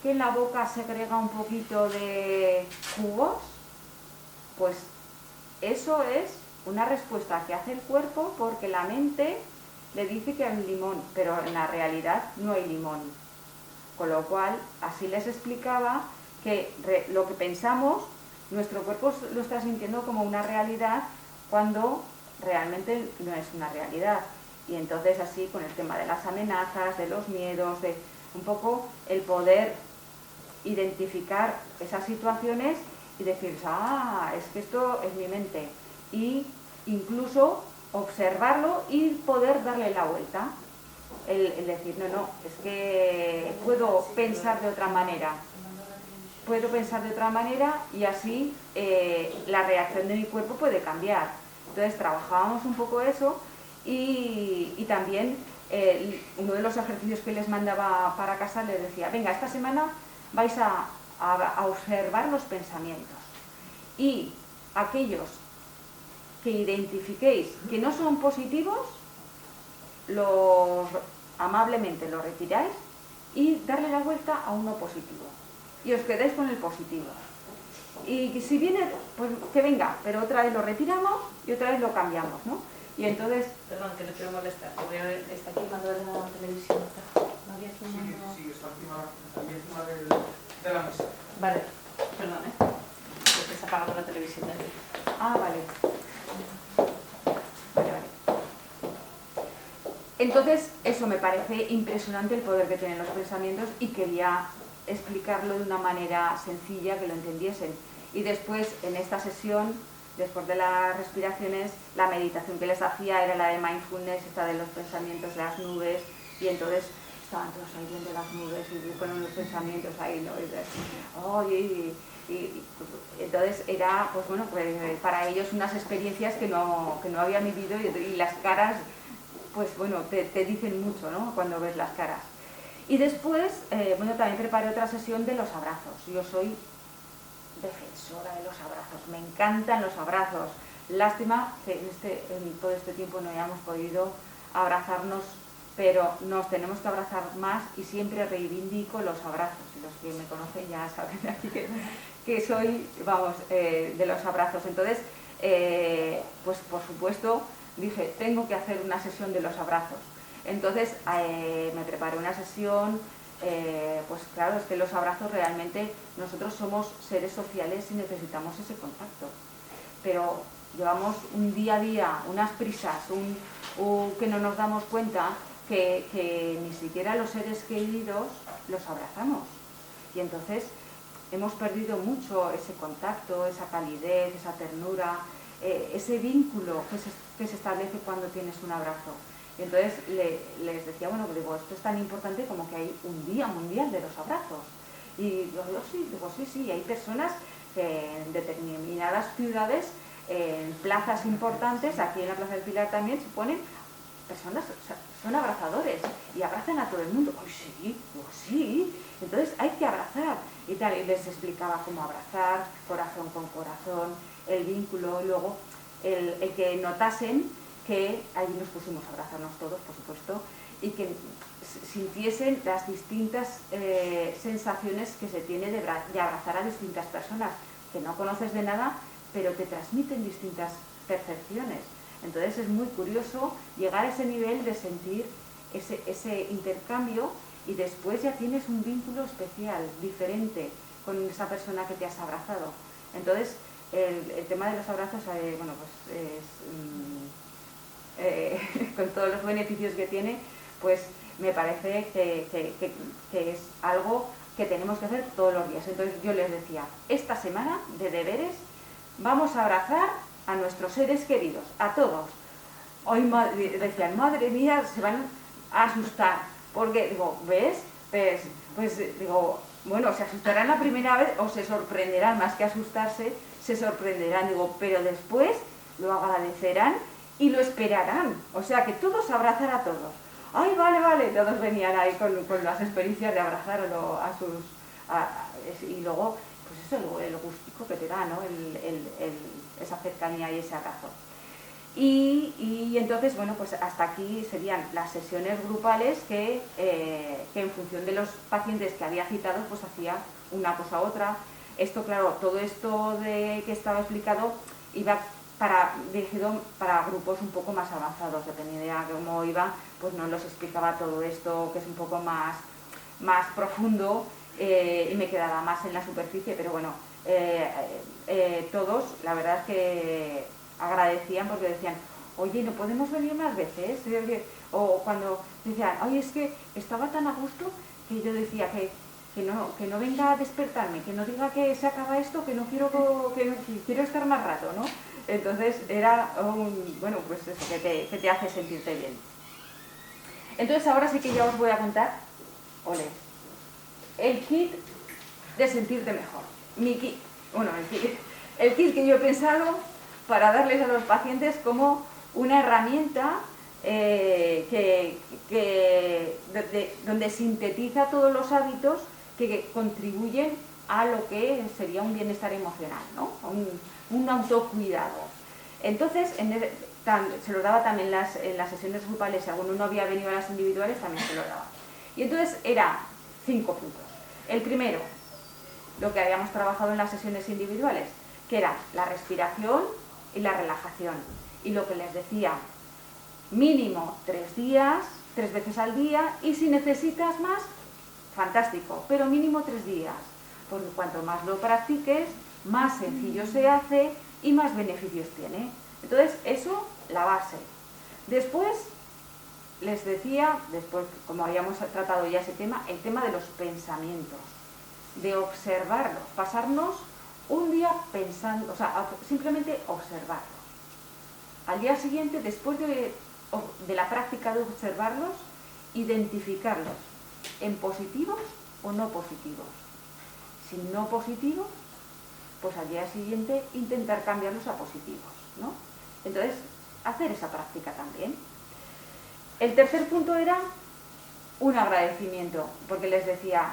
que en la boca se agrega un poquito de jugos? Pues eso es una respuesta que hace el cuerpo porque la mente le dice que hay un limón, pero en la realidad no hay limón. Con lo cual, así les explicaba que lo que pensamos, nuestro cuerpo lo está sintiendo como una realidad cuando realmente no es una realidad. Y entonces así con el tema de las amenazas, de los miedos, de un poco el poder identificar esas situaciones y decir, es que esto es mi mente. Y incluso observarlo y poder darle la vuelta. El decir, no, es que puedo pensar de otra manera. Puedo pensar de otra manera y así la reacción de mi cuerpo puede cambiar. Entonces trabajábamos un poco eso y también uno de los ejercicios que les mandaba para casa les decía, venga, esta semana vais a observar los pensamientos y aquellos que identifiquéis que no son positivos, amablemente lo retiráis y darle la vuelta a uno positivo y os quedéis con el positivo y si viene, pues que venga, pero otra vez lo retiramos y otra vez lo cambiamos, ¿no? Y entonces... Perdón, que le quiero molestar, está quemando la televisión. Sí, está encima de la mesa. Vale, perdón, porque está apagando la televisión de aquí. Vale. Entonces, eso me parece impresionante el poder que tienen los pensamientos y quería explicarlo de una manera sencilla, que lo entendiesen. Y después, en esta sesión, después de las respiraciones, la meditación que les hacía era la de mindfulness, esta de los pensamientos, las nubes, y entonces estaban todos ahí viendo las nubes y ponen los pensamientos ahí, ¿no? Y entonces era, pues bueno, pues para ellos unas experiencias que no habían vivido y las caras, pues bueno, te dicen mucho, ¿no? Cuando ves las caras. Y después, bueno, también preparé otra sesión de los abrazos. Yo soy defensora de los abrazos, me encantan los abrazos. Lástima que en todo este tiempo no hayamos podido abrazarnos, pero nos tenemos que abrazar más y siempre reivindico los abrazos. Los que me conocen ya saben aquí que soy, vamos, de los abrazos. Entonces, pues por supuesto, dije, tengo que hacer una sesión de los abrazos. Entonces, me preparé una sesión. Pues claro, es que los abrazos realmente, nosotros somos seres sociales y necesitamos ese contacto, pero llevamos un día a día, unas prisas, que no nos damos cuenta que ni siquiera los seres queridos los abrazamos, y entonces hemos perdido mucho ese contacto, esa calidez, esa ternura, ese vínculo que se establece cuando tienes un abrazo. Y entonces les decía, bueno, digo, esto es tan importante como que hay un día mundial de los abrazos. Y yo sí, digo, sí, hay personas que en determinadas ciudades, en plazas importantes, aquí en la Plaza del Pilar también, se ponen personas, o sea, son abrazadores y abrazan a todo el mundo. ¡Ay, sí! Digo, sí. Entonces hay que abrazar y tal. Y les explicaba cómo abrazar, corazón con corazón, el vínculo, y luego el que notasen que allí nos pusimos a abrazarnos todos, por supuesto, y que sintiesen las distintas sensaciones que se tiene de abrazar a distintas personas que no conoces de nada, pero te transmiten distintas percepciones. Entonces es muy curioso llegar a ese nivel de sentir ese intercambio, y después ya tienes un vínculo especial, diferente, con esa persona que te has abrazado. Entonces el tema de los abrazos, bueno, pues con todos los beneficios que tiene, pues me parece que es algo que tenemos que hacer todos los días. Entonces yo les decía, esta semana de deberes vamos a abrazar a nuestros seres queridos, a todos. Hoy decían, madre mía, se van a asustar, porque digo, ¿ves? Pues digo, bueno, se asustarán la primera vez o se sorprenderán, más que asustarse, se sorprenderán, digo, pero después lo agradecerán y lo esperarán. O sea, que todos abrazar a todos. ¡Ay, vale! Todos venían ahí con las experiencias de abrazar a sus... y luego, pues eso, el gustico que te da, ¿no? Esa cercanía y ese abrazo. Y entonces, bueno, pues hasta aquí serían las sesiones grupales que en función de los pacientes que había citado, pues hacía una cosa u otra. Esto, claro, todo esto que estaba explicado iba dirigido para grupos un poco más avanzados, dependiendo de cómo iba, pues no los explicaba todo esto, que es un poco más profundo, y me quedaba más en la superficie, pero bueno, todos, la verdad es que agradecían, porque decían, oye, ¿no podemos venir más veces? O cuando decían, oye, es que estaba tan a gusto que yo decía que no venga a despertarme, que no diga que se acaba esto, que no quiero, que quiero estar más rato, ¿no? Entonces era bueno, pues eso, que te hace sentirte bien. Entonces ahora sí que ya os voy a contar, el kit de sentirte mejor. Mi kit, bueno, el kit que yo he pensado para darles a los pacientes como una herramienta donde sintetiza todos los hábitos que contribuyen a lo que sería un bienestar emocional, ¿no? Un autocuidado. Entonces, se lo daba también en las sesiones grupales, si alguno no había venido a las individuales, también se lo daba. Y entonces era 5 puntos. El primero, lo que habíamos trabajado en las sesiones individuales, que era la respiración y la relajación. Y lo que les decía, mínimo 3 días, 3 veces al día, y si necesitas más, fantástico, pero mínimo 3 días, porque cuanto más lo practiques, más sencillo se hace y más beneficios tiene. Entonces, eso, la base. Después, les decía, como habíamos tratado ya ese tema, el tema de los pensamientos, de observarlos, pasarnos un día pensando, o sea, simplemente observarlos. Al día siguiente, después de la práctica de observarlos, identificarlos en positivos o no positivos. Si no positivos, pues al día siguiente intentar cambiarlos a positivos, ¿no? Entonces, hacer esa práctica también. El tercer punto era un agradecimiento, porque les decía,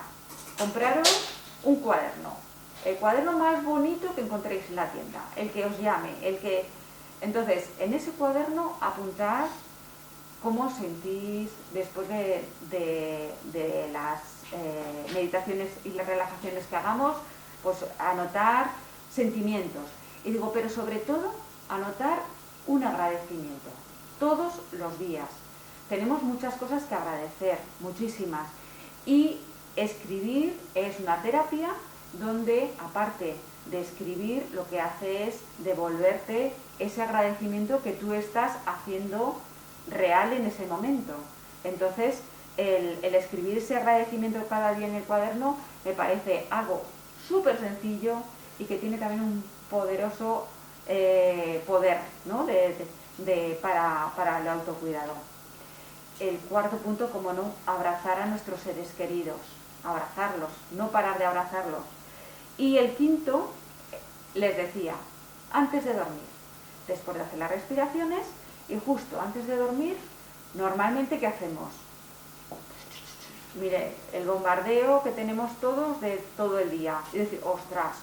compraros un cuaderno, el cuaderno más bonito que encontréis en la tienda, el que os llame, Entonces, en ese cuaderno apuntad cómo os sentís después de las meditaciones y las relajaciones que hagamos, pues anotar sentimientos. Y digo, pero sobre todo, anotar un agradecimiento, todos los días. Tenemos muchas cosas que agradecer, muchísimas. Y escribir es una terapia donde, aparte de escribir, lo que hace es devolverte ese agradecimiento que tú estás haciendo real en ese momento. Entonces, el escribir ese agradecimiento cada día en el cuaderno me parece algo súper sencillo y que tiene también un poderoso poder, ¿no? para el autocuidado. el cuarto punto, como no, abrazar a nuestros seres queridos, abrazarlos, no parar de abrazarlos. Y el quinto, les decía, antes de dormir, después de hacer las respiraciones y justo antes de dormir, normalmente, ¿qué hacemos? Mire, el bombardeo que tenemos todos de todo el día. Y decir, ostras,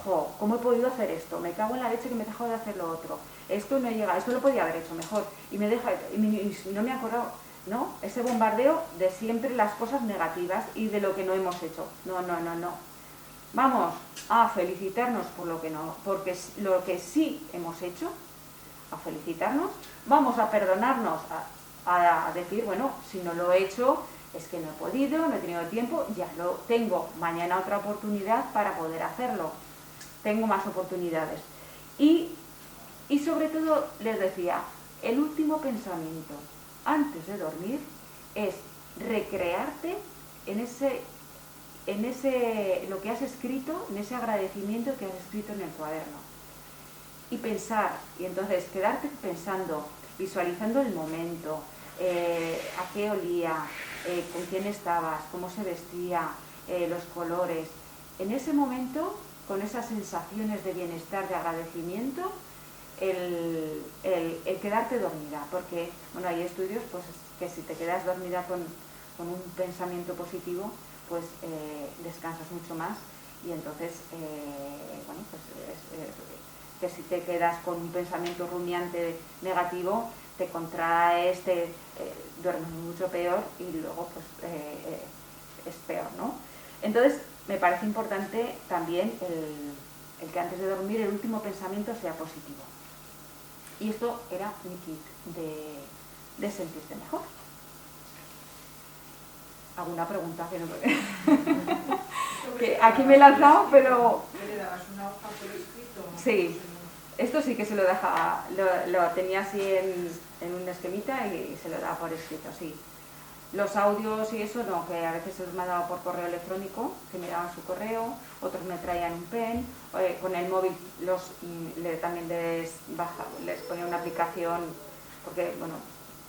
jo, ¿cómo he podido hacer esto? Me cago en la leche que me he dejado de hacer lo otro. Esto no llega, esto lo podía haber hecho mejor. Y no me he acordado, ¿no? Ese bombardeo de siempre las cosas negativas y de lo que no hemos hecho. No. Vamos a felicitarnos por lo que no, porque lo que sí hemos hecho, a felicitarnos, vamos a perdonarnos, a decir, bueno, si no lo he hecho, es que no he podido, no he tenido tiempo, ya lo tengo, mañana otra oportunidad para poder hacerlo, tengo más oportunidades. Y sobre todo les decía, el último pensamiento antes de dormir es recrearte en ese lo que has escrito, en ese agradecimiento que has escrito en el cuaderno. Y pensar, y entonces quedarte pensando, visualizando el momento, a qué olía, con quién estabas, cómo se vestía, los colores. En ese momento, con esas sensaciones de bienestar, de agradecimiento, el quedarte dormida, porque bueno, hay estudios pues, que si te quedas dormida con un pensamiento positivo, pues descansas mucho más y entonces, bueno, pues que si te quedas con un pensamiento rumiante negativo, te contraes, duermes mucho peor y luego pues es peor, ¿no? Entonces me parece importante también el que antes de dormir el último pensamiento sea positivo. Y esto era mi kit de sentirte mejor. ¿Alguna pregunta? Que no... que aquí me he lanzado, pero... ¿Le dabas una hoja por escrito? Sí. Esto sí que se lo dejaba, lo tenía así en una esquemita y se lo daba por escrito, sí. Los audios y eso no, que a veces se los mandaba por correo electrónico, que me daban su correo, otros me traían un pen, con el móvil también les ponía una aplicación, porque bueno,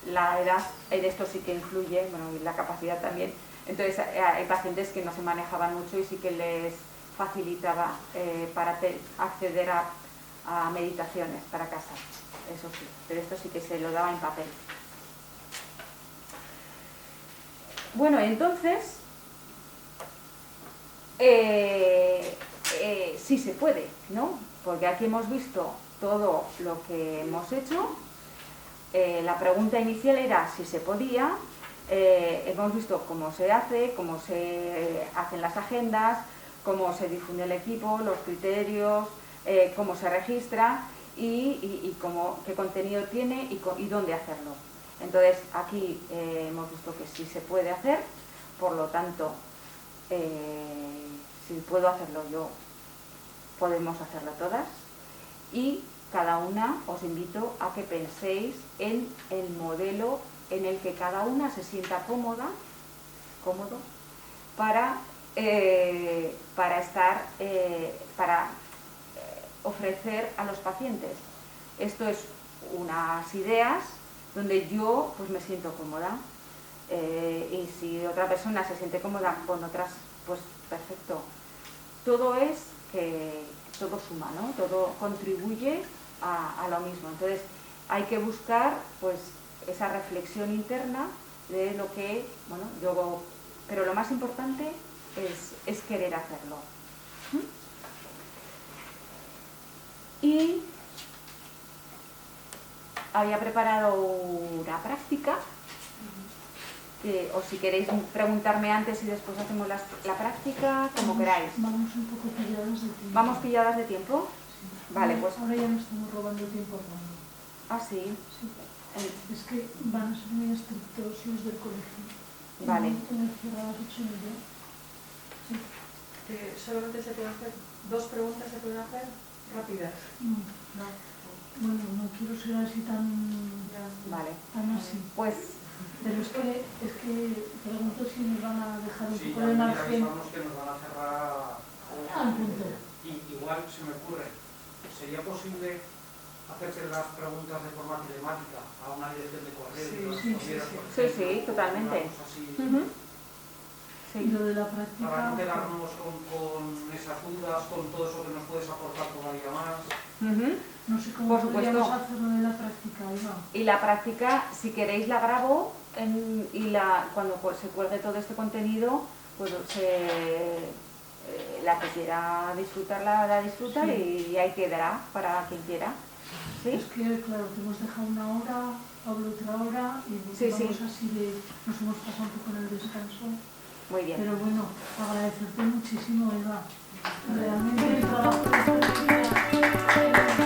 la edad en esto sí que influye, bueno, y la capacidad también. Entonces hay pacientes que no se manejaban mucho y sí que les facilitaba para acceder a meditaciones para casa, eso sí, pero esto sí que se lo daba en papel. Bueno, entonces, sí se puede, ¿no? Porque aquí hemos visto todo lo que hemos hecho. La pregunta inicial era si se podía. Hemos visto cómo se hace, cómo se hacen las agendas, cómo se difunde el equipo, los criterios, cómo se registra y qué contenido tiene y dónde hacerlo. Entonces aquí hemos visto que sí se puede hacer, por lo tanto, si puedo hacerlo yo, podemos hacerlo todas. Y cada una os invito a que penséis en el modelo en el que cada una se sienta cómodo, para ofrecer a los pacientes. Esto es unas ideas donde yo pues me siento cómoda y si otra persona se siente cómoda con otras, pues perfecto. Todo es que todo suma, ¿no? Todo contribuye a lo mismo. Entonces hay que buscar pues esa reflexión interna de lo que, bueno, yo, pero lo más importante es querer hacerlo. Y había preparado una práctica, o si queréis preguntarme antes y después hacemos la práctica, como queráis. Vamos un poco pilladas de tiempo. ¿Vamos pilladas de tiempo? Sí. Vale, pues... Ahora ya no estamos robando tiempo hablando. Ah, sí. Sí. Es que van a ser muy estrictos los del colegio. Vale. En el cierre a las 8:30. Sí. Solamente se pueden hacer 2 preguntas, se pueden hacer rápidas. No. Bueno, no quiero ser así tan así. Pues... Pero es que pregunto si nos van a dejar un poco de ya margen. avisamos que nos van a cerrar Al punto. y igual se me ocurre, ¿sería posible hacerse las preguntas de forma telemática a una dirección de correo Sí, y las sí, respondieras, sí, por sí, ejemplo, sí, totalmente. una cosa así, Ujú. Y Sí. lo de la para práctica, no quedarnos con esas dudas, con todo eso que nos puedes aportar todavía más. Ujú. no sé cómo Por supuesto. podríamos hacer lo de la práctica, Eva. Y la práctica, si queréis, la grabo cuando se cuelgue todo este contenido, pues la que quiera disfrutarla la disfruta Sí. y ahí quedará para quien quiera. ¿Sí? Es que, claro, te hemos dejado una hora, Pablo otra hora, y Sí, vamos sí. así nos hemos pasado un poco en el descanso. Muy bien. Pero bueno, agradecerte muchísimo, Eva. Realmente el trabajo de